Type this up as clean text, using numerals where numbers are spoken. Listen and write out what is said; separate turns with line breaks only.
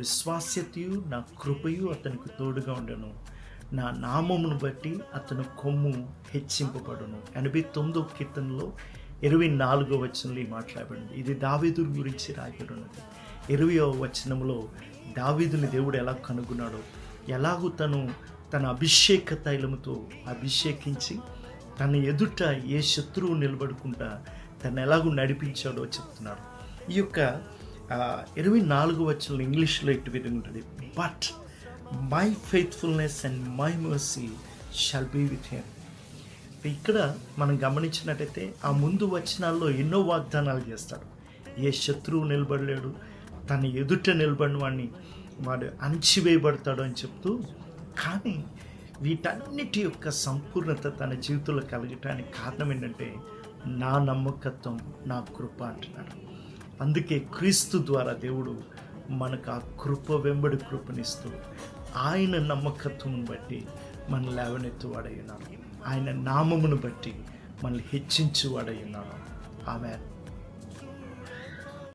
విశ్వాస్యతయు నా కృపయు అతనికి తోడుగా ఉండను, నా నామమును బట్టి అతను కొమ్ము హెచ్చింపబడును. 89వ కీర్తనలో 24వ వచనంలో ఈ మాట్లాడబడింది. ఇది దావీదు గురించి రాయబడినది. 20వ వచనంలో దావీదుని దేవుడు ఎలా కనుగొన్నాడో, ఎలాగూ తన అభిషేక తైలముతో అభిషేకించి తన ఎదుట ఏ శత్రువు నిలబడుకుంటా తను ఎలాగూ నడిపించాడో చెప్తున్నాడు. ఈ యొక్క 24వ వచనంలో ఇంగ్లీష్లో ఇటు విధంగా ఉంటుంది, but my faithfulness and my mercy shall be with him. ఇక్కడ మనం గమనించినట్టయితే ఆ ముందు వచనాల్లో ఎన్నో వాగ్దానాలు చేస్తాడు. ఏ శత్రువు నిలబడలేడు, తన ఎదుట నిలబడిన వాడు అణచివేయబడతాడు అని చెప్తూ, కానీ వీటన్నిటి యొక్క సంపూర్ణత తన జీవితంలో కలగటానికి కారణం ఏంటంటే నా నమ్మకత్వం, నా కృప అంటున్నాడు. అందుకే క్రీస్తు ద్వారా దేవుడు మనకు ఆ కృప వెంబడి కృపనిస్తూ ఆయన నమ్మకత్వం బట్టి మనం లేవనెత్తువాడై ఉన్నాడు. ఆయన నామమును బట్టి మనల్ని హెచ్చించువాడై ఉన్నాడు. ఆమేన్.